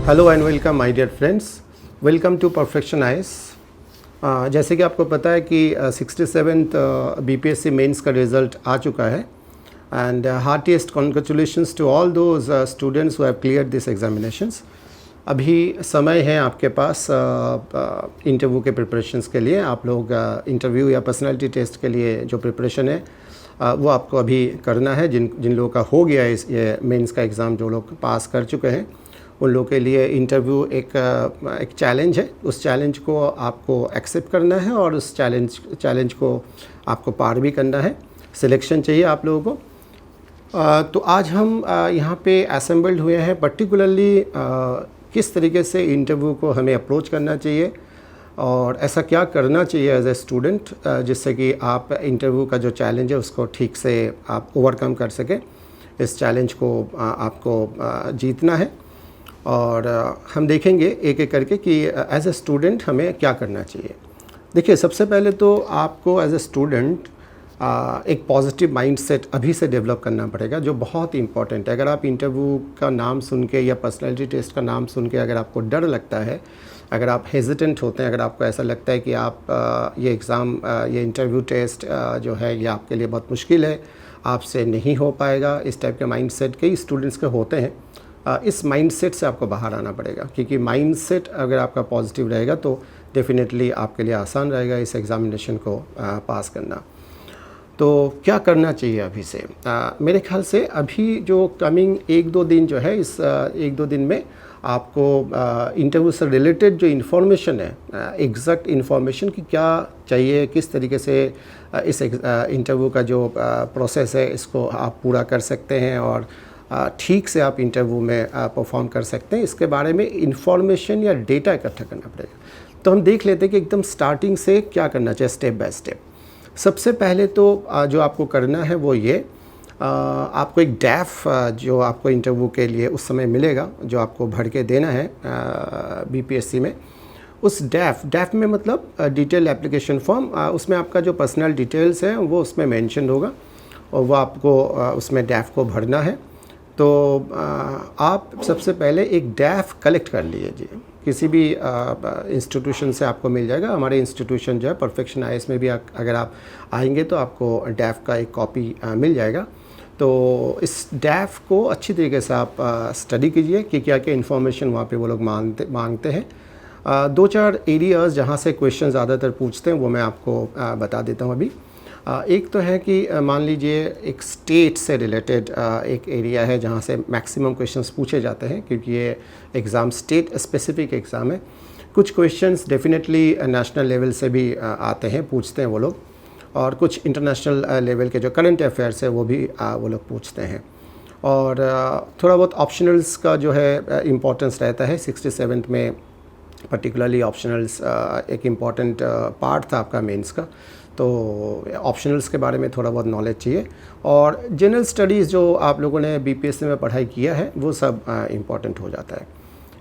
Hello and welcome my dear friends, welcome to perfection IAS. जैसे कि आपको पता है कि 67th बीपीएससी मेंस का रिज़ल्ट आ चुका है and heartiest congratulations to all those students who have cleared this examinations. अभी समय है आपके पास इंटरव्यू के प्रिपरेशंस के लिए। आप लोग इंटरव्यू या पर्सनालिटी टेस्ट के लिए जो प्रिपरेशन है वो आपको अभी करना है। जिन लोगों का हो गया है ये मेंस का एग्ज़ाम, जो लोग पास कर चुके हैं, उन लोगों के लिए इंटरव्यू एक चैलेंज है। उस चैलेंज को आपको एक्सेप्ट करना है और उस चैलेंज को आपको पार भी करना है। सिलेक्शन चाहिए आप लोगों को। तो आज हम यहाँ पे असेंबल्ड हुए हैं पर्टिकुलरली किस तरीके से इंटरव्यू को हमें अप्रोच करना चाहिए और ऐसा क्या करना चाहिए एज ए स्टूडेंट जिससे कि आप इंटरव्यू का जो चैलेंज है उसको ठीक से आप ओवरकम कर सकें। इस चैलेंज को आपको जीतना है और हम देखेंगे एक एक करके कि एज ए स्टूडेंट हमें क्या करना चाहिए। देखिए, सबसे पहले तो आपको एज ए स्टूडेंट एक पॉजिटिव माइंडसेट अभी से डेवलप करना पड़ेगा, जो बहुत ही इंपॉर्टेंट है। अगर आप इंटरव्यू का नाम सुन के या पर्सनालिटी टेस्ट का नाम सुन के अगर आपको डर लगता है, अगर आप हेजिटेंट होते हैं, अगर आपको ऐसा लगता है कि आप ये एग्ज़ाम ये इंटरव्यू टेस्ट जो है ये आपके लिए बहुत मुश्किल है, आपसे नहीं हो पाएगा, इस टाइप के माइंडसेट कई स्टूडेंट्स के होते हैं। इस माइंडसेट से आपको बाहर आना पड़ेगा, क्योंकि माइंडसेट अगर आपका पॉजिटिव रहेगा तो डेफिनेटली आपके लिए आसान रहेगा इस एग्ज़ामिनेशन को पास करना। तो क्या करना चाहिए अभी से? मेरे ख्याल से अभी जो कमिंग 1-2 दिन जो है, इस 1-2 दिन में आपको इंटरव्यू से रिलेटेड जो इन्फॉर्मेशन है, एग्जैक्ट इन्फॉर्मेशन की क्या चाहिए, किस तरीके से इस इंटरव्यू का जो प्रोसेस है इसको आप पूरा कर सकते हैं और ठीक से आप इंटरव्यू में परफॉर्म कर सकते हैं, इसके बारे में इंफॉर्मेशन या डेटा इकट्ठा करना पड़ेगा। तो हम देख लेते हैं कि एकदम स्टार्टिंग से क्या करना चाहिए, स्टेप बाय स्टेप। सबसे पहले तो जो आपको करना है वो ये, आपको एक डैफ जो आपको इंटरव्यू के लिए उस समय मिलेगा, जो आपको भर के देना है बीपीएससी में। उस डैफ में मतलब डिटेल एप्लीकेशन फॉर्म, उसमें आपका जो पर्सनल डिटेल्स है वो उसमें मेंशन होगा और वो आपको उसमें डैफ को भरना है। तो आप सबसे पहले एक डैफ कलेक्ट कर लीजिए, किसी भी इंस्टीट्यूशन से आपको मिल जाएगा। हमारे इंस्टीट्यूशन जो है परफेक्शन आईएएस में भी अगर आप आएंगे तो आपको डैफ का एक कॉपी मिल जाएगा। तो इस डैफ को अच्छी तरीके से आप स्टडी कीजिए कि क्या क्या इन्फॉर्मेशन वहाँ पे वो लोग मांगते हैं। 2-4 एरियाज़ जहाँ से क्वेश्चन ज़्यादातर पूछते हैं वो मैं आपको बता देता हूँ अभी। एक तो है कि मान लीजिए एक स्टेट से रिलेटेड एक एरिया है जहाँ से मैक्सिमम क्वेश्चंस पूछे जाते हैं, क्योंकि ये एग्ज़ाम स्टेट स्पेसिफिक एग्ज़ाम है। कुछ क्वेश्चंस डेफिनेटली नेशनल लेवल से भी आते हैं, पूछते हैं वो लोग, और कुछ इंटरनेशनल लेवल के जो करंट अफेयर्स है वो भी वो लोग पूछते हैं। और थोड़ा बहुत ऑप्शनल्स का जो है इम्पोर्टेंस रहता है। 67th में पर्टिकुलरली ऑप्शनल्स एक इम्पॉर्टेंट पार्ट था आपका मेंस का, तो ऑप्शनल्स के बारे में थोड़ा बहुत नॉलेज चाहिए। और जनरल स्टडीज़ जो आप लोगों ने बीपीएससी में पढ़ाई किया है वो सब इम्पॉर्टेंट हो जाता है।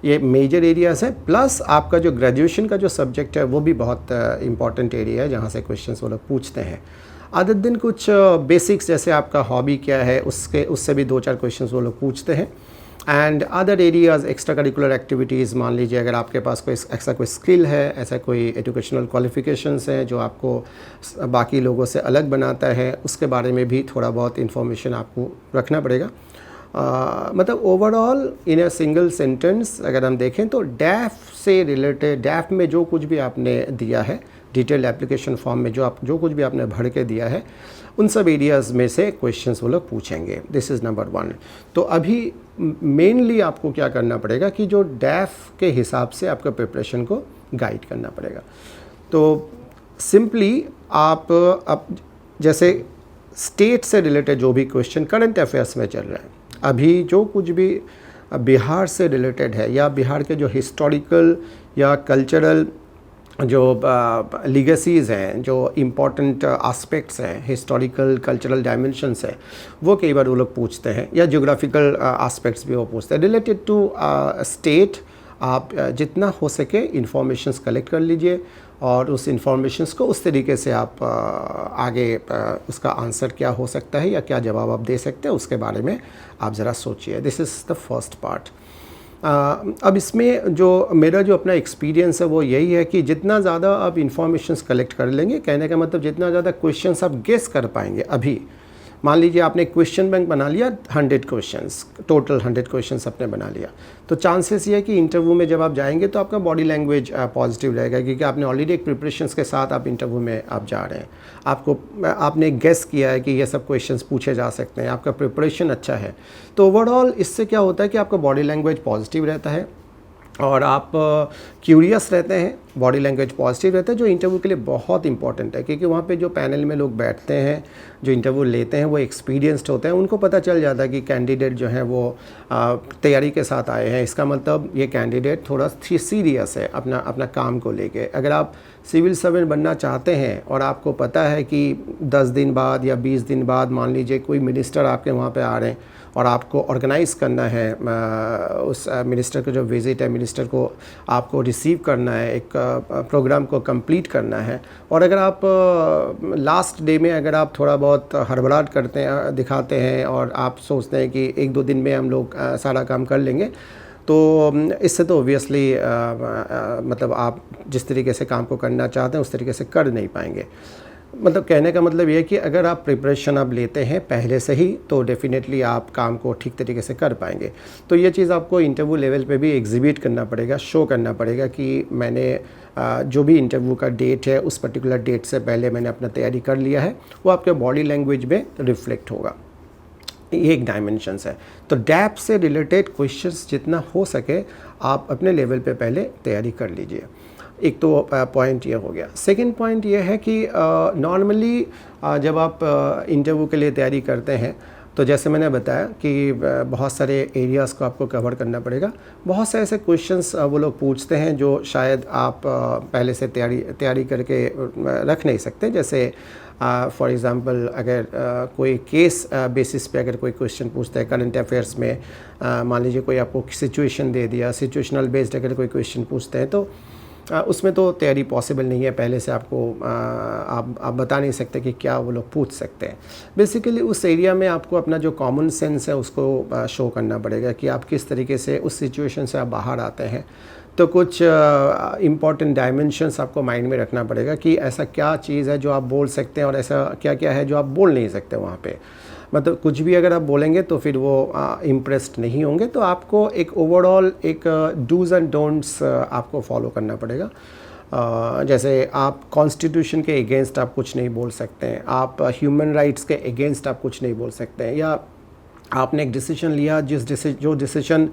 ये मेजर एरियाज़ है। प्लस आपका जो ग्रेजुएशन का जो सब्जेक्ट है वो भी बहुत इम्पॉर्टेंट एरिया है जहाँ से क्वेश्चंस वो लोग पूछते हैं। अदर दिन कुछ बेसिक्स, जैसे आपका हॉबी क्या है उससे भी 2-4 क्वेश्चंस वो लोग पूछते हैं। And other areas, extra curricular activities, मान लीजिए अगर आपके पास कोई ऐसा कोई स्किल है, ऐसा कोई एजुकेशनल क्वालिफिकेशंस हैं जो आपको बाकी लोगों से अलग बनाता है, उसके बारे में भी थोड़ा बहुत इन्फॉर्मेशन आपको रखना पड़ेगा। मतलब overall in a single sentence अगर हम देखें तो डैफ से रिलेटेड, डैफ में जो कुछ भी आपने दिया है, डिटेल एप्लीकेशन फॉर्म में जो कुछ भी आपने भर के दिया है, उन सब एरियाज़ में से क्वेश्चंस वो लोग पूछेंगे। This is number 1। तो अभी मेनली आपको क्या करना पड़ेगा कि जो डैफ के हिसाब से आपका प्रिपरेशन को गाइड करना पड़ेगा। तो सिंपली आप अब जैसे स्टेट से रिलेटेड जो भी क्वेश्चन करंट अफेयर्स में चल रहा है, अभी जो कुछ भी बिहार से रिलेटेड है या बिहार के जो हिस्टोरिकल या कल्चरल जो लीगेसीज़ हैं, जो इम्पॉर्टेंट एस्पेक्ट्स हैं, हिस्टोरिकल कल्चरल डायमेंशंस है, वो कई बार वो लोग पूछते हैं, या ज्योग्राफिकल एस्पेक्ट्स भी वो पूछते हैं रिलेटेड टू स्टेट। आप जितना हो सके इंफॉर्मेशंस कलेक्ट कर लीजिए और उस इंफॉर्मेशंस को उस तरीके से आप आगे उसका आंसर क्या हो सकता है या क्या जवाब आप दे सकते हैं उसके बारे में आप ज़रा सोचिए। This is the first part. अब इसमें जो मेरा जो अपना एक्सपीरियंस है वो यही है कि जितना ज़्यादा आप इंफॉर्मेशंस कलेक्ट कर लेंगे, कहने का मतलब जितना ज़्यादा क्वेश्चंस आप गेस कर पाएंगे। अभी मान लीजिए आपने क्वेश्चन बैंक बना लिया 100 क्वेश्चंस, टोटल 100 क्वेश्चंस आपने बना लिया, तो चांसेस ये है कि इंटरव्यू में जब आप जाएंगे तो आपका बॉडी लैंग्वेज पॉजिटिव रहेगा, क्योंकि आपने ऑलरेडी एक प्रिपरेशंस के साथ आप इंटरव्यू में आप जा रहे हैं। आपने गेस किया है कि ये सब क्वेश्चंस पूछे जा सकते हैं, आपका प्रिपरेशन अच्छा है, तो ओवरऑल इससे क्या होता है कि आपका बॉडी लैंग्वेज पॉजिटिव रहता है और आप क्यूरियस रहते हैं, बॉडी लैंग्वेज पॉजिटिव रहता है, जो इंटरव्यू के लिए बहुत इंपॉर्टेंट है। क्योंकि वहाँ पे जो पैनल में लोग बैठते हैं, जो इंटरव्यू लेते हैं, वो एक्सपीरियंस्ड होते हैं, उनको पता चल जाता है कि कैंडिडेट जो है वो तैयारी के साथ आए हैं। इसका मतलब ये कैंडिडेट थोड़ा सीरियस है अपना काम को लेके। अगर आप सिविल सर्वेंट बनना चाहते हैं और आपको पता है कि 10 दिन बाद या 20 दिन बाद मान लीजिए कोई मिनिस्टर आपके वहाँ पे आ रहे हैं और आपको ऑर्गेनाइज़ करना है उस मिनिस्टर का जो विज़िट है, मिनिस्टर को आपको रिसीव करना है, एक प्रोग्राम को कंप्लीट करना है, और अगर आप लास्ट डे में अगर आप थोड़ा बहुत हड़बड़ाहट करते हैं, दिखाते हैं और आप सोचते हैं कि 1-2 दिन में हम लोग सारा काम कर लेंगे, तो इससे तो ऑब्वियसली मतलब आप जिस तरीके से काम को करना चाहते हैं उस तरीके से कर नहीं पाएंगे। मतलब कहने का मतलब ये है कि अगर आप प्रिपरेशन आप लेते हैं पहले से ही, तो डेफिनेटली आप काम को ठीक तरीके से कर पाएंगे। तो ये चीज़ आपको इंटरव्यू लेवल पे भी एग्जिबिट करना पड़ेगा, शो करना पड़ेगा कि मैंने जो भी इंटरव्यू का डेट है उस पर्टिकुलर डेट से पहले मैंने अपना तैयारी कर लिया है, वो आपके बॉडी लैंग्वेज में रिफ्लेक्ट होगा। ये एक डायमेंशंस है। तो डैप से रिलेटेड क्वेश्चंस जितना हो सके आप अपने लेवल पे पहले तैयारी कर लीजिए। एक तो पॉइंट ये हो गया। सेकंड पॉइंट ये है कि नॉर्मली जब आप इंटरव्यू के लिए तैयारी करते हैं, तो जैसे मैंने बताया कि बहुत सारे एरियाज़ को आपको कवर करना पड़ेगा। बहुत से ऐसे क्वेश्चंस वो लोग पूछते हैं जो शायद आप पहले से तैयारी करके रख नहीं सकते। जैसे फॉर एग्ज़ाम्पल अगर कोई केस बेसिस पे अगर कोई क्वेश्चन पूछता है करंट अफेयर्स में, मान लीजिए कोई आपको सिचुएशन दे दिया, सिचुएशनल बेस्ड अगर कोई क्वेश्चन पूछते हैं, तो उसमें तो तैयारी पॉसिबल नहीं है। पहले से आपको आप बता नहीं सकते कि क्या वो लोग पूछ सकते हैं। बेसिकली उस एरिया में आपको अपना जो कॉमन सेंस है उसको शो करना पड़ेगा कि आप किस तरीके से उस सिचुएशन से आप बाहर आते हैं। तो कुछ इम्पॉर्टेंट डायमेंशंस आपको माइंड में रखना पड़ेगा कि ऐसा क्या चीज़ है जो आप बोल सकते हैं और ऐसा क्या क्या है जो आप बोल नहीं सकते वहाँ पे। मतलब कुछ भी अगर आप बोलेंगे तो फिर वो इम्प्रेस्ड नहीं होंगे। तो आपको एक ओवरऑल एक डूज़ एंड डोंट्स आपको फॉलो करना पड़ेगा। जैसे आप कॉन्स्टिट्यूशन के अगेंस्ट आप कुछ नहीं बोल सकते हैं, आप ह्यूमन राइट्स के अगेंस्ट आप कुछ नहीं बोल सकते हैं, या आपने एक डिसीजन लिया जो डिसीजन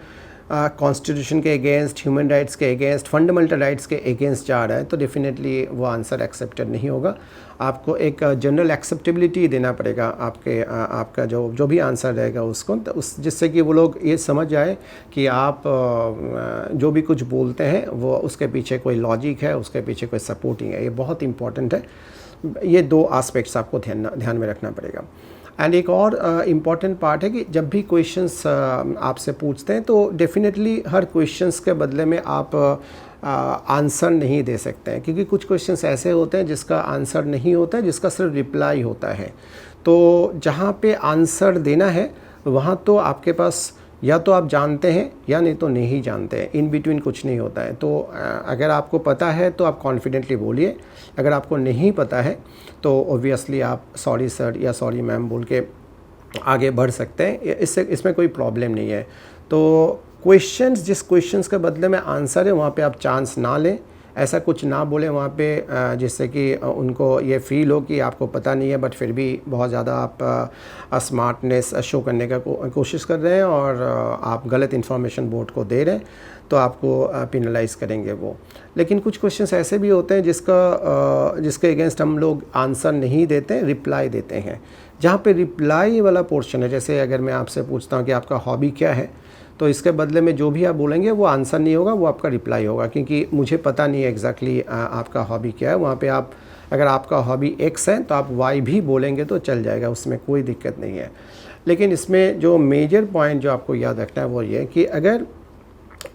कॉन्स्टिट्यूशन के अगेंस्ट, ह्यूमन राइट्स के अगेंस्ट, फंडामेंटल राइट्स के अगेंस्ट जा रहा है, तो डेफिनेटली वो आंसर एक्सेप्टेड नहीं होगा। आपको एक जनरल एक्सेप्टेबिलिटी देना पड़ेगा आपका जो भी आंसर रहेगा उसको, तो जिससे कि वो लोग ये समझ जाए कि आप जो भी कुछ बोलते हैं वो उसके पीछे कोई लॉजिक है, उसके पीछे कोई सपोर्टिंग है। ये बहुत इंपॉर्टेंट है। ये 2 आस्पेक्ट्स आपको ध्यान में रखना पड़ेगा। एंड एक और इम्पॉर्टेंट पार्ट है कि जब भी क्वेश्चंस आपसे पूछते हैं तो डेफिनेटली हर क्वेश्चंस के बदले में आप आंसर नहीं दे सकते हैं, क्योंकि कुछ क्वेश्चंस ऐसे होते हैं जिसका आंसर नहीं होता है, जिसका सिर्फ रिप्लाई होता है। तो जहाँ पे आंसर देना है वहाँ तो आपके पास या तो आप जानते हैं या नहीं तो नहीं जानते हैं, इन बिटवीन कुछ नहीं होता है। तो अगर आपको पता है तो आप कॉन्फिडेंटली बोलिए, अगर आपको नहीं पता है तो ऑब्वियसली आप सॉरी सर या सॉरी मैम बोल के आगे बढ़ सकते हैं। इसमें कोई प्रॉब्लम नहीं है। तो जिस क्वेश्चंस के बदले में आंसर है वहाँ पे आप चांस ना लें, ऐसा कुछ ना बोलें वहाँ पे जिससे कि उनको ये फील हो कि आपको पता नहीं है बट फिर भी बहुत ज़्यादा आप स्मार्टनेस शो करने का कोशिश कर रहे हैं और आप गलत इन्फॉर्मेशन बोर्ड को दे रहे हैं, तो आपको पेनलाइज़ करेंगे वो। लेकिन कुछ क्वेश्चंस ऐसे भी होते हैं जिसके अगेंस्ट हम लोग आंसर नहीं देते, रिप्लाई देते हैं। जहाँ पे रिप्लाई वाला पोर्शन है, जैसे अगर मैं आपसे पूछता हूँ कि आपका हॉबी क्या है, तो इसके बदले में जो भी आप बोलेंगे वो आंसर नहीं होगा, वो आपका रिप्लाई होगा, क्योंकि मुझे पता नहीं है एग्जैक्टली आपका हॉबी क्या है। वहाँ पे आप अगर आपका हॉबी एक्स है तो आप वाई भी बोलेंगे तो चल जाएगा, उसमें कोई दिक्कत नहीं है। लेकिन इसमें जो मेजर पॉइंट जो आपको याद रखना है वो ये है कि अगर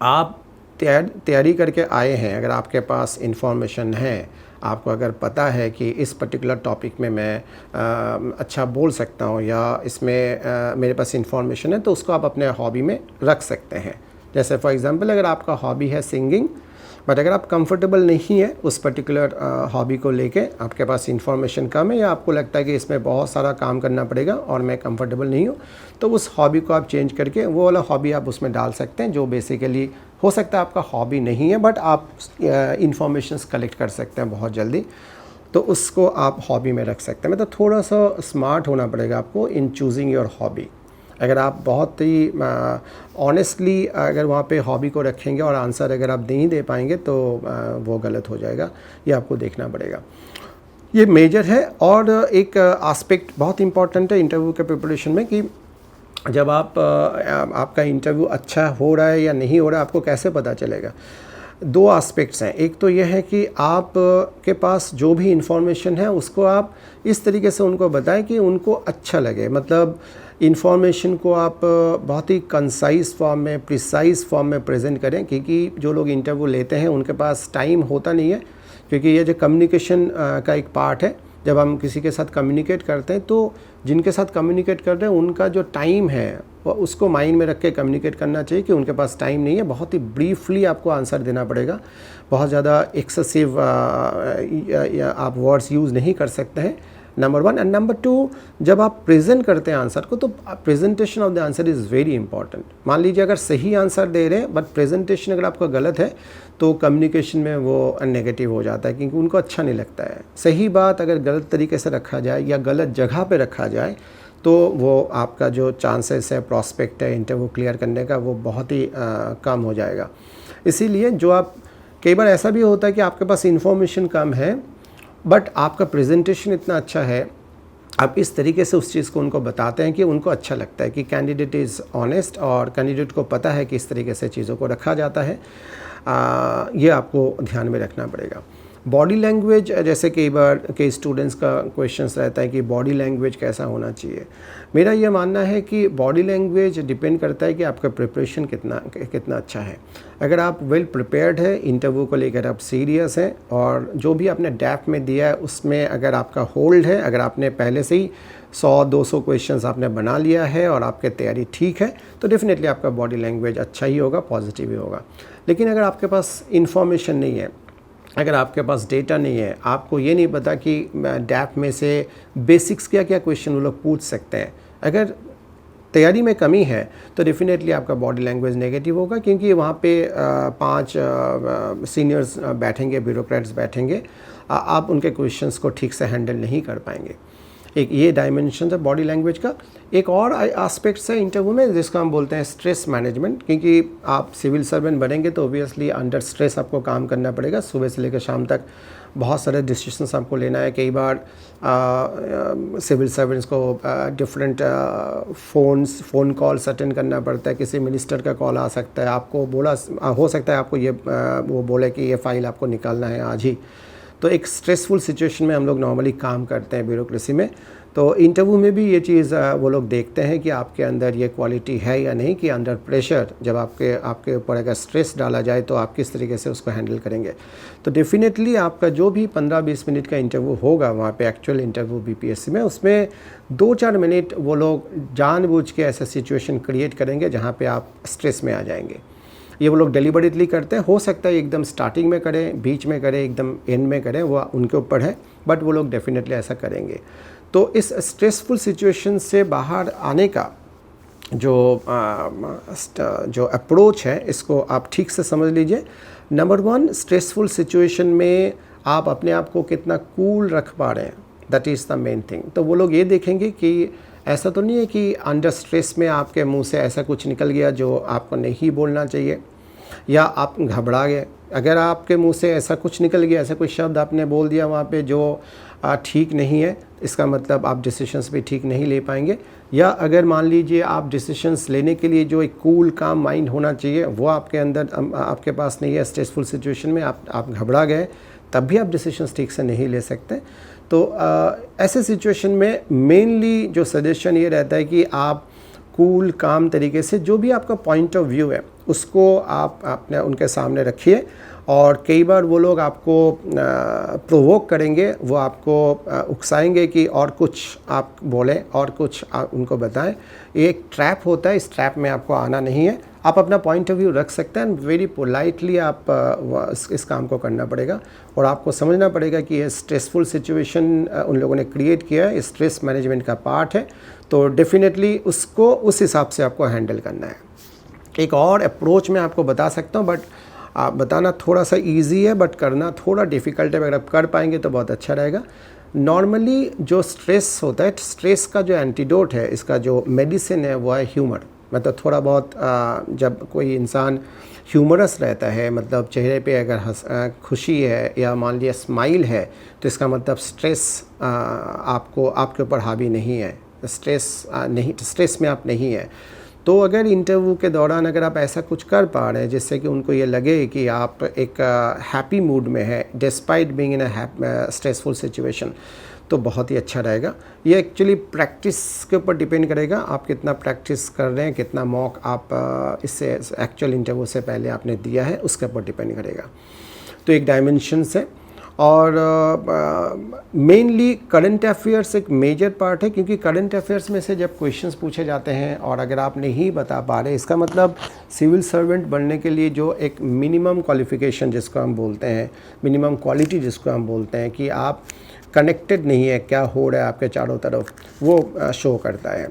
आप तैयारी करके आए हैं, अगर आपके पास इंफॉर्मेशन है, आपको अगर पता है कि इस पर्टिकुलर टॉपिक में मैं अच्छा बोल सकता हूँ या इसमें मेरे पास इंफॉर्मेशन है, तो उसको आप अपने हॉबी में रख सकते हैं। जैसे फॉर एग्जांपल अगर आपका हॉबी है सिंगिंग, बट अगर आप कंफर्टेबल नहीं है उस पर्टिकुलर हॉबी को लेके, आपके पास इन्फॉर्मेशन कम है या आपको लगता है कि इसमें बहुत सारा काम करना पड़ेगा और मैं कंफर्टेबल नहीं हूँ, तो उस हॉबी को आप चेंज करके वो वाला हॉबी आप उसमें डाल सकते हैं जो बेसिकली हो सकता है आपका हॉबी नहीं है, बट आप इंफॉर्मेशंस कलेक्ट कर सकते हैं बहुत जल्दी, तो उसको आप हॉबी में रख सकते हैं। मतलब थोड़ा सा स्मार्ट होना पड़ेगा आपको इन चूजिंग योर हॉबी। अगर आप बहुत ही ऑनेस्टली अगर वहाँ पे हॉबी को रखेंगे और आंसर अगर आप नहीं दे पाएंगे तो वो गलत हो जाएगा, ये आपको देखना पड़ेगा। ये मेजर है। और एक एस्पेक्ट बहुत इंपॉर्टेंट है इंटरव्यू के प्रिपरेशन में कि जब आपका इंटरव्यू अच्छा हो रहा है या नहीं हो रहा है, आपको कैसे पता चलेगा। दो एस्पेक्ट्स हैं। एक तो यह है कि आप के पास जो भी इंफॉर्मेशन है उसको आप इस तरीके से उनको बताएं कि उनको अच्छा लगे। मतलब इंफॉर्मेशन को आप बहुत ही कंसाइज फॉर्म में, प्रिसाइज फॉर्म में प्रेजेंट करें, क्योंकि जो लोग इंटरव्यू लेते हैं उनके पास टाइम होता नहीं है, क्योंकि ये जो कम्युनिकेशन का एक पार्ट है। जब हम किसी के साथ कम्युनिकेट करते हैं तो जिनके साथ कम्युनिकेट कर रहे हैं उनका जो टाइम है वो उसको माइंड में रख के कम्युनिकेट करना चाहिए कि उनके पास टाइम नहीं है। बहुत ही ब्रीफली आपको आंसर देना पड़ेगा, बहुत ज़्यादा एक्सेसिव आप वर्ड्स यूज़ नहीं कर सकते हैं, नंबर 1। एंड नंबर 2, जब आप प्रेजेंट करते हैं आंसर को तो presentation of the answer is very important. मान लीजिए अगर सही आंसर दे रहे हैं बट प्रेजेंटेशन अगर आपका गलत है तो कम्युनिकेशन में वो नेगेटिव हो जाता है, क्योंकि उनको अच्छा नहीं लगता है। सही बात अगर गलत तरीके से रखा जाए या गलत जगह पे रखा जाए तो वो आपका जो चांसेस है, प्रॉस्पेक्ट है इंटरव्यू क्लियर करने का, वो बहुत ही कम हो जाएगा। इसीलिए जो आप, कई बार ऐसा भी होता है कि आपके पास इंफॉर्मेशन कम है बट आपका प्रेजेंटेशन इतना अच्छा है, आप इस तरीके से उस चीज़ को उनको बताते हैं कि उनको अच्छा लगता है कि कैंडिडेट इज़ ऑनेस्ट और कैंडिडेट को पता है कि इस तरीके से चीज़ों को रखा जाता है। ये आपको ध्यान में रखना पड़ेगा। बॉडी लैंग्वेज, जैसे कई बार कई स्टूडेंट्स का क्वेश्चंस रहता है कि बॉडी लैंग्वेज कैसा होना चाहिए। मेरा ये मानना है कि बॉडी लैंग्वेज डिपेंड करता है कि आपका प्रिपरेशन कितना अच्छा है। अगर आप वेल प्रिपेयर्ड है, इंटरव्यू को लेकर आप सीरियस हैं और जो भी आपने डैप में दिया है उसमें अगर आपका होल्ड है, अगर आपने पहले से ही 100-200 क्वेश्चंस आपने बना लिया है और आपकी तैयारी ठीक है, तो डेफिनेटली आपका बॉडी लैंग्वेज अच्छा ही होगा, पॉजिटिव ही होगा। लेकिन अगर आपके पास इंफॉर्मेशन नहीं है, अगर आपके पास डेटा नहीं है, आपको ये नहीं पता कि डैप में से बेसिक्स क्या क्या क्वेश्चन वो लोग पूछ सकते हैं, अगर तैयारी में कमी है तो डेफिनेटली आपका बॉडी लैंग्वेज नेगेटिव होगा, क्योंकि वहाँ पे 5 सीनियर्स बैठेंगे, ब्यूरोक्रेट्स बैठेंगे, आप उनके क्वेश्चंस को ठीक से हैंडल नहीं कर पाएंगे। एक ये डायमेंशन है बॉडी लैंग्वेज का। एक और एस्पेक्ट्स है इंटरव्यू में जिसका हम बोलते हैं स्ट्रेस मैनेजमेंट, क्योंकि आप सिविल सर्वेंट बनेंगे तो ऑब्वियसली अंडर स्ट्रेस आपको काम करना पड़ेगा। सुबह से लेकर शाम तक बहुत सारे डिसीजंस आपको लेना है। कई बार सिविल सर्वेंट्स को डिफरेंट फ़ोन कॉल्स अटेंड करना पड़ता है। किसी मिनिस्टर का कॉल आ सकता है, आपको हो सकता है आपको ये वो बोले कि ये फ़ाइल आपको निकालना है आज ही। तो एक स्ट्रेसफुल सिचुएशन में हम लोग नॉर्मली काम करते हैं ब्यूरोक्रेसी में। तो इंटरव्यू में भी ये चीज़ वो लोग देखते हैं कि आपके अंदर ये क्वालिटी है या नहीं, कि अंडर प्रेशर जब आपके ऊपर अगर स्ट्रेस डाला जाए तो आप किस तरीके से उसको हैंडल करेंगे। तो डेफिनेटली आपका जो भी 15-20 मिनट का इंटरव्यू होगा वहाँ पे एक्चुअल इंटरव्यू बीपीएससी में, उसमें 2-4 मिनट वो लोग जानबूझ के ऐसा सिचुएशन क्रिएट करेंगे जहाँ पर आप स्ट्रेस में आ जाएंगे। ये वो लोग डेलिबरेटली करते हैं। हो सकता है एकदम स्टार्टिंग में करें, बीच में करें, एकदम एंड में करें, वो उनके ऊपर है, बट वो लोग डेफिनेटली ऐसा करेंगे। तो इस स्ट्रेसफुल सिचुएशन से बाहर आने का जो अप्रोच है इसको आप ठीक से समझ लीजिए। नंबर 1, स्ट्रेसफुल सिचुएशन में आप अपने आप को कितना कूल रख पा रहे हैं, that is the main thing. तो वो लोग ये देखेंगे कि ऐसा तो नहीं है कि अंडर स्ट्रेस में आपके मुंह से ऐसा कुछ निकल गया जो आपको नहीं बोलना चाहिए, या आप घबरा गए। अगर आपके मुंह से ऐसा कुछ निकल गया, ऐसा कोई शब्द आपने बोल दिया वहाँ पे जो ठीक नहीं है, इसका मतलब आप डिसीशंस भी ठीक नहीं ले पाएंगे। या अगर मान लीजिए आप डिसीशंस लेने के लिए जो एक कूल काम माइंड होना चाहिए वो आपके अंदर आपके पास नहीं है, स्ट्रेसफुल सिचुएशन में आप घबरा गए, तब भी आप डिसीशंस ठीक से नहीं ले सकते। तो ऐसे सिचुएशन में मेनली जो सजेशन ये रहता है कि आप कूल काम तरीके से जो भी आपका पॉइंट ऑफ व्यू है उसको आप अपने उनके सामने रखिए। और कई बार वो लोग आपको प्रोवोक करेंगे, वो आपको उकसाएंगे कि और कुछ आप बोलें और कुछ आप उनको बताएं। ये एक ट्रैप होता है, इस ट्रैप में आपको आना नहीं है। आप अपना पॉइंट ऑफ व्यू रख सकते हैं एंड वेरी पोलाइटली आप इस काम को करना पड़ेगा और आपको समझना पड़ेगा कि ये स्ट्रेसफुल सिचुएशन उन लोगों ने क्रिएट किया है, स्ट्रेस मैनेजमेंट का पार्ट है, तो डेफिनेटली उसको उस हिसाब से आपको हैंडल करना है। एक और अप्रोच मैं आपको बता सकता हूँ, बट आप बताना थोड़ा सा इजी है बट करना थोड़ा डिफ़िकल्ट है। अगर आप कर पाएंगे तो बहुत अच्छा रहेगा। नॉर्मली जो स्ट्रेस होता है, स्ट्रेस का जो एंटीडोट है, इसका जो मेडिसिन है वो है ह्यूमर। मतलब थोड़ा बहुत जब कोई इंसान ह्यूमरस रहता है, मतलब चेहरे पे अगर खुशी है या मान लिया स्माइल है, तो इसका मतलब स्ट्रेस आपके ऊपर हावी नहीं है, स्ट्रेस में आप नहीं है। तो अगर इंटरव्यू के दौरान अगर आप ऐसा कुछ कर पा रहे हैं जिससे कि उनको ये लगे कि आप एक हैप्पी मूड में है despite being in a stressful situation, तो बहुत ही अच्छा रहेगा। ये एक्चुअली प्रैक्टिस के ऊपर डिपेंड करेगा, आप कितना प्रैक्टिस कर रहे हैं, कितना मॉक आप इससे एक्चुअल इंटरव्यू से पहले आपने दिया है, उसके ऊपर डिपेंड करेगा। तो एक डायमेंशंस है। और मेनली करंट अफेयर्स एक मेजर पार्ट है, क्योंकि करंट अफेयर्स में से जब क्वेश्चंस पूछे जाते हैं और अगर आप नहीं बता पा रहे, इसका मतलब सिविल सर्वेंट बनने के लिए जो एक मिनिमम क्वालिफ़िकेशन जिसको हम बोलते हैं, मिनिमम क्वालिटी जिसको हम बोलते हैं कि आप कनेक्टेड नहीं है क्या हो रहा है आपके चारों तरफ, वो शो करता है।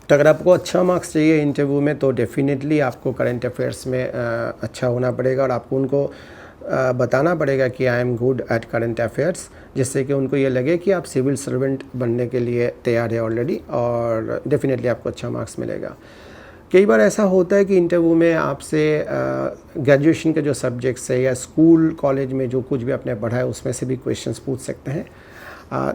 तो अगर आपको अच्छा मार्क्स चाहिए इंटरव्यू में, तो डेफिनेटली आपको करंट अफेयर्स में अच्छा होना पड़ेगा और आपको उनको बताना पड़ेगा कि I am good at current affairs, जिससे कि उनको ये लगे कि आप सिविल सर्वेंट बनने के लिए तैयार है ऑलरेडी, और डेफिनेटली आपको अच्छा मार्क्स मिलेगा। कई बार ऐसा होता है कि इंटरव्यू में आपसे ग्रेजुएशन के जो सब्जेक्ट्स है या स्कूल कॉलेज में जो कुछ भी आपने पढ़ा है उसमें से भी क्वेश्चंस पूछ सकते हैं।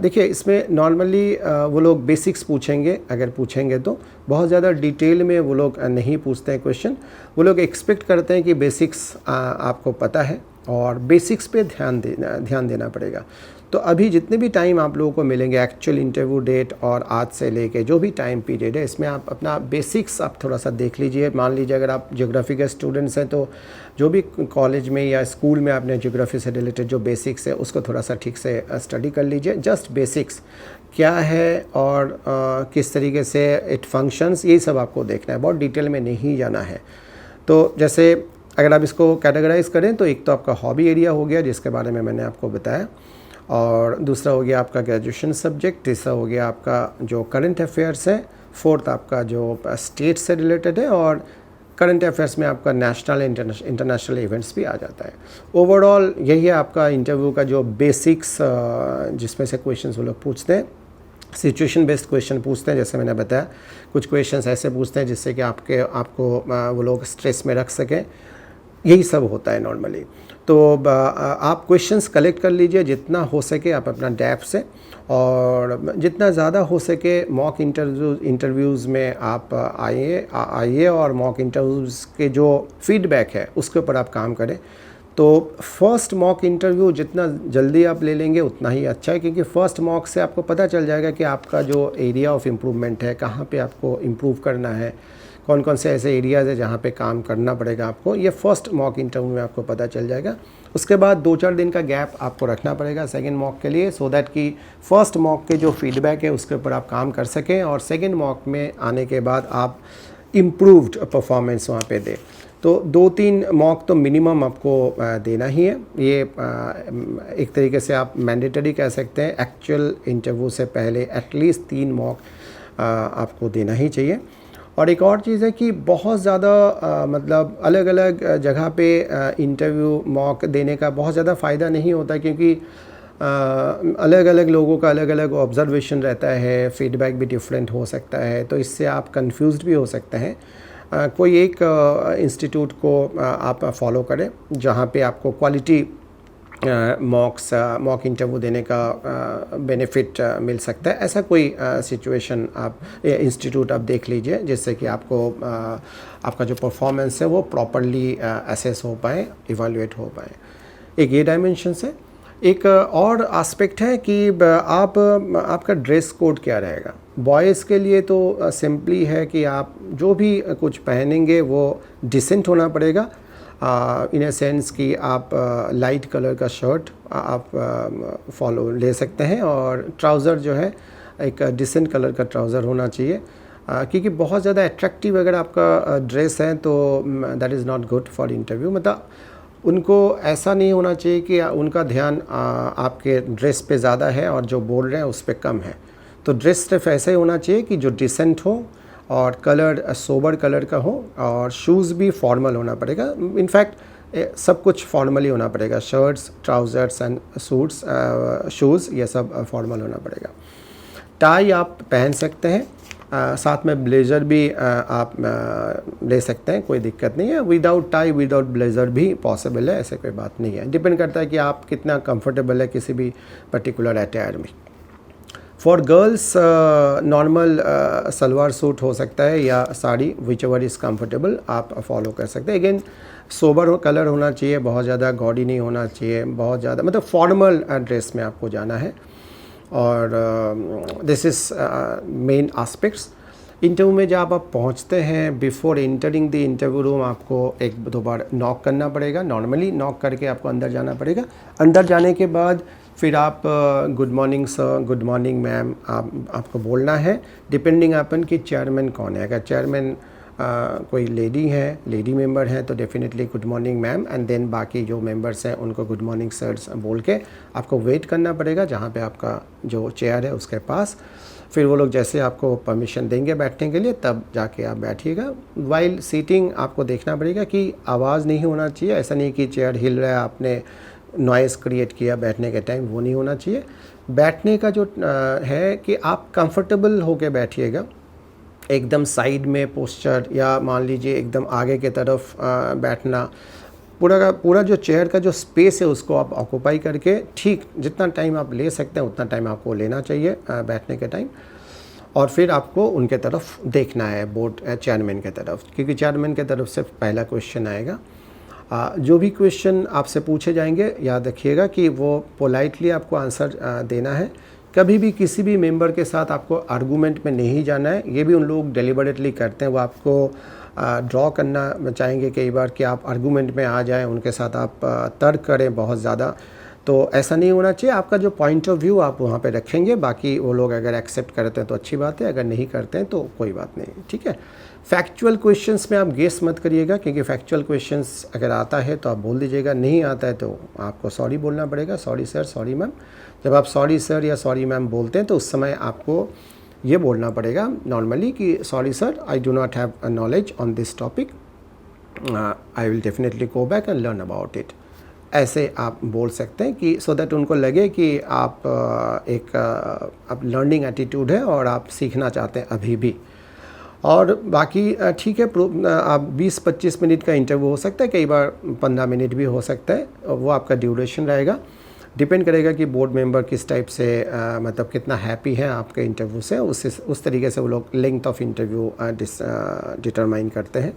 देखिए, इसमें नॉर्मली वो लोग बेसिक्स पूछेंगे, अगर पूछेंगे तो बहुत ज़्यादा डिटेल में वो लोग नहीं पूछते हैं क्वेश्चन। वो लोग एक्सपेक्ट करते हैं कि बेसिक्स आपको पता है और बेसिक्स पे ध्यान देना पड़ेगा। तो अभी जितने भी टाइम आप लोगों को मिलेंगे, एक्चुअल इंटरव्यू डेट और आज से लेके जो भी टाइम पीरियड है, इसमें आप अपना बेसिक्स आप थोड़ा सा देख लीजिए। मान लीजिए अगर आप ज्योग्राफी के स्टूडेंट्स हैं, तो जो भी कॉलेज में या स्कूल में आपने ज्योग्राफी से रिलेटेड जो बेसिक्स है उसको थोड़ा सा ठीक से स्टडी कर लीजिए। जस्ट बेसिक्स क्या है और किस तरीके से इट फंक्शंस, यही सब आपको देखना है, बहुत डिटेल में नहीं जाना है। तो जैसे अगर आप इसको कैटेगराइज करें तो एक तो आपका हॉबी एरिया हो गया जिसके बारे में मैंने आपको बताया, और दूसरा हो गया आपका ग्रेजुएशन सब्जेक्ट, तीसरा हो गया आपका जो करंट अफेयर्स है, फोर्थ आपका जो स्टेट से रिलेटेड है, और करंट अफेयर्स में आपका नेशनल इंटरनेशनल इवेंट्स भी आ जाता है। ओवरऑल यही है आपका इंटरव्यू का जो बेसिक्स, जिसमें से क्वेश्चंस वो लोग पूछते हैं। सिचुएशन बेस्ड क्वेश्चन पूछते हैं, जैसे मैंने बताया, कुछ क्वेश्चंस ऐसे पूछते हैं जिससे कि आपको वो लोग स्ट्रेस में रख सकें। यही सब होता है नॉर्मली। तो आप क्वेश्चंस कलेक्ट कर लीजिए जितना हो सके आप अपना डेप्थ से, और जितना ज़्यादा हो सके मॉक इंटरव्यूज़ में आप आइए और मॉक इंटरव्यूज़ के जो फीडबैक है उसके ऊपर आप काम करें। तो फर्स्ट मॉक इंटरव्यू जितना जल्दी आप ले लेंगे उतना ही अच्छा है, क्योंकि फ़र्स्ट मॉक से आपको पता चल जाएगा कि आपका जो एरिया ऑफ इम्प्रूवमेंट है, कहाँ पे आपको इम्प्रूव करना है, कौन कौन से ऐसे एरियाज़ है जहाँ पे काम करना पड़ेगा आपको। ये फर्स्ट मॉक इंटरव्यू में आपको पता चल जाएगा। उसके बाद 2-4 दिन का गैप आपको रखना पड़ेगा सेकंड मॉक के लिए, सो दैट कि फर्स्ट मॉक के जो फीडबैक है उसके ऊपर आप काम कर सकें और सेकंड मॉक में आने के बाद आप इम्प्रूव्ड परफॉर्मेंस वहाँ पे दें। तो 2-3 मॉक तो मिनिमम आपको देना ही है। ये एक तरीके से आप मैंडेटरी कह सकते हैं, एक्चुअल इंटरव्यू से पहले एटलीस्ट 3 मॉक आपको देना ही चाहिए। और एक और चीज़ है कि बहुत ज़्यादा मतलब अलग अलग जगह पे इंटरव्यू मॉक देने का बहुत ज़्यादा फ़ायदा नहीं होता, क्योंकि अलग अलग लोगों का अलग अलग ऑब्जर्वेशन रहता है, फीडबैक भी डिफरेंट हो सकता है, तो इससे आप कंफ्यूज्ड भी हो सकते हैं। कोई एक इंस्टीट्यूट को आप फॉलो करें जहाँ पे आपको क्वालिटी मॉक इंटरव्यू देने का बेनिफिट मिल सकता है। ऐसा कोई सिचुएशन आप इंस्टीट्यूट आप देख लीजिए जिससे कि आपको आपका जो परफॉर्मेंस है वो प्रॉपरली असेस हो पाए, इवैल्यूएट हो पाए। एक ये डायमेंशंस है। एक और एस्पेक्ट है कि आपका ड्रेस कोड क्या रहेगा। बॉयज़ के लिए तो सिंपली है कि आप जो भी कुछ पहनेंगे वो डिसेंट होना पड़ेगा, इन अ सेंस कि आप लाइट कलर का शर्ट आप फॉलो ले सकते हैं, और ट्राउज़र जो है एक डिसेंट कलर का ट्राउज़र होना चाहिए। क्योंकि बहुत ज़्यादा अट्रैक्टिव अगर आपका ड्रेस है तो that is not good for interview. मतलब उनको ऐसा नहीं होना चाहिए कि उनका ध्यान आपके ड्रेस पे ज़्यादा है और जो बोल रहे हैं उस पर कम है। तो ड्रेस सिर्फ ऐसा ही होना चाहिए कि जो डिसेंट हो और कलर सोबर कलर का हो, और शूज़ भी फॉर्मल होना पड़ेगा। इनफैक्ट सब कुछ फॉर्मल ही होना पड़ेगा, shirts, trousers and suits, shoes, ये सब फॉर्मल होना पड़ेगा। टाई आप पहन सकते हैं, साथ में ब्लेज़र भी आप ले सकते हैं, कोई दिक्कत नहीं है। विदाउट टाई विदाउट ब्लेज़र भी पॉसिबल है, ऐसे कोई बात नहीं है। डिपेंड करता है कि आप कितना कंफर्टेबल है किसी भी पर्टिकुलर अटायर में। For girls normal salwar suit हो सकता है या sari, which ever is comfortable आप फॉलो कर सकते हैं। अगेन सोबर कलर होना चाहिए, बहुत ज़्यादा गॉडी नहीं होना चाहिए, बहुत ज़्यादा मतलब फॉर्मल ड्रेस में आपको जाना है। और this is main aspects. Interview में जब आप पहुंचते हैं, before entering the interview room आपको एक दो बार नॉक करना पड़ेगा। नॉर्मली नॉक करके आपको अंदर जाना पड़ेगा। अंदर जाने के बाद फिर आप good morning sir, good morning ma'am आपको बोलना है, डिपेंडिंग अपन कि चेयरमैन कौन है। अगर चेयरमैन कोई लेडी है, लेडी मेंबर है, तो definitely good morning ma'am, and then बाकी जो मेंबर्स हैं उनको गुड मॉर्निंग सर बोल के आपको वेट करना पड़ेगा जहाँ पे आपका जो चेयर है उसके पास। फिर वो लोग जैसे आपको परमिशन देंगे बैठने के लिए तब जाके आप बैठिएगा। वाइल सीटिंग आपको देखना पड़ेगा कि आवाज़ नहीं होना चाहिए। ऐसा नहीं कि चेयर हिल रहा है, आपने नॉइज़ क्रिएट किया बैठने के टाइम, वो नहीं होना चाहिए। बैठने का जो है कि आप कंफर्टेबल होके बैठिएगा, एकदम साइड में पोस्चर या मान लीजिए एकदम आगे के तरफ बैठना। पूरा जो चेयर का जो स्पेस है उसको आप ऑक्यूपाई करके ठीक जितना टाइम आप ले सकते हैं उतना टाइम आपको लेना चाहिए बैठने के टाइम। और फिर आपको उनके तरफ देखना है, बोर्ड चेयरमैन के तरफ, क्योंकि चेयरमैन के तरफ से पहला क्वेश्चन आएगा। जो भी क्वेश्चन आपसे पूछे जाएंगे याद रखिएगा कि वो पोलाइटली आपको आंसर देना है। कभी भी किसी भी मेंबर के साथ आपको आर्गूमेंट में नहीं जाना है। ये भी उन लोग डेलिबरेटली करते हैं, वो आपको ड्रॉ करना चाहेंगे कई बार कि आप आर्गूमेंट में आ जाएं, उनके साथ आप तर्क करें बहुत ज़्यादा। तो ऐसा नहीं होना चाहिए। आपका जो पॉइंट ऑफ व्यू आप वहाँ पे रखेंगे, बाकी वो लोग अगर एक्सेप्ट करते हैं तो अच्छी बात है, अगर नहीं करते हैं तो कोई बात नहीं, ठीक है। फैक्चुअल क्वेश्चंस में आप गेस मत करिएगा, क्योंकि फैक्चुअल क्वेश्चंस अगर आता है तो आप बोल दीजिएगा, नहीं आता है तो आपको सॉरी बोलना पड़ेगा, सॉरी सर, सॉरी मैम। जब आप सॉरी सर या सॉरी मैम बोलते हैं तो उस समय आपको ये बोलना पड़ेगा नॉर्मली कि sorry sir, I do not have knowledge on this topic, I will definitely go back and learn about it. ऐसे आप बोल सकते हैं कि सो दैट उनको लगे कि आप आप लर्निंग एटीट्यूड है और आप सीखना चाहते हैं अभी भी। और बाकी ठीक है, आप 20-25 मिनट का इंटरव्यू हो सकता है, कई बार 15 मिनट भी हो सकता है, वो आपका ड्यूरेशन रहेगा। डिपेंड करेगा कि बोर्ड मेंबर किस टाइप से मतलब कितना हैप्पी है आपके इंटरव्यू से, उस तरीके से वो लोग लेंथ ऑफ इंटरव्यू डिटरमाइन करते हैं।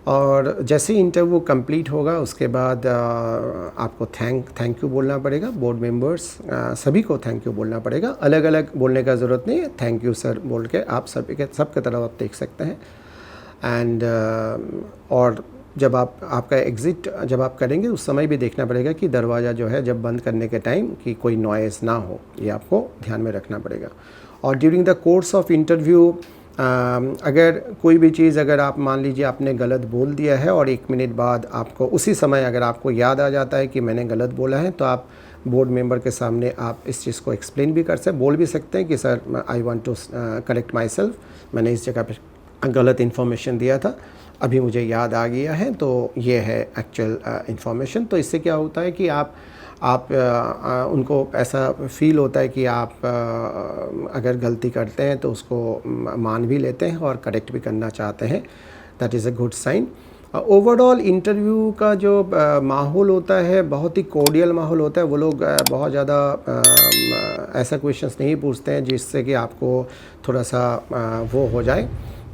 और जैसे ही इंटरव्यू कंप्लीट होगा उसके बाद आपको थैंक यू बोलना पड़ेगा। बोर्ड मेंबर्स सभी को थैंक यू बोलना पड़ेगा, अलग अलग बोलने का ज़रूरत नहीं है। थैंक यू सर बोल के आप सबके तरफ आप देख सकते हैं। एंड और जब आपका एग्ज़िट जब आप करेंगे उस समय भी देखना पड़ेगा कि दरवाज़ा जो है जब बंद करने के टाइम कि कोई नॉइज़ ना हो, ये आपको ध्यान में रखना पड़ेगा। और during the course of interview अगर कोई भी चीज़ अगर आप मान लीजिए आपने गलत बोल दिया है और 1 मिनट बाद आपको उसी समय अगर आपको याद आ जाता है कि मैंने गलत बोला है, तो आप बोर्ड मेंबर के सामने आप इस चीज़ को एक्सप्लेन भी कर सकते, बोल भी सकते हैं कि sir I want to correct myself, मैंने इस जगह पे गलत इन्फॉर्मेशन दिया था, अभी मुझे याद आ गया है, तो ये है एक्चुअल इन्फॉर्मेशन। तो इससे क्या होता है कि आप उनको ऐसा फील होता है कि आप अगर गलती करते हैं तो उसको मान भी लेते हैं और करेक्ट भी करना चाहते हैं। That is a good sign. Overall interview का जो माहौल होता है बहुत ही कोर्डियल माहौल होता है। वो लोग बहुत ज़्यादा ऐसा क्वेश्चंस नहीं पूछते हैं जिससे कि आपको थोड़ा सा वो हो जाए,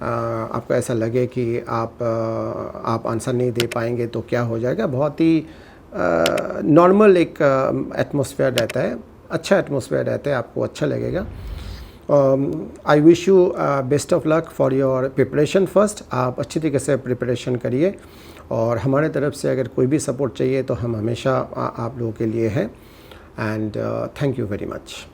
आपको ऐसा लगे कि आप आंसर नहीं दे पाएंगे तो क्या हो जाएगा। बहुत ही नॉर्मल एक एटमॉस्फेयर रहता है, अच्छा एटमॉस्फेयर रहता है, आपको अच्छा लगेगा। I wish you best of luck for your preparation. First आप अच्छी तरीके से प्रिपरेशन करिए और हमारे तरफ से अगर कोई भी सपोर्ट चाहिए तो हम हमेशा आप लोगों के लिए हैं। And thank you very much.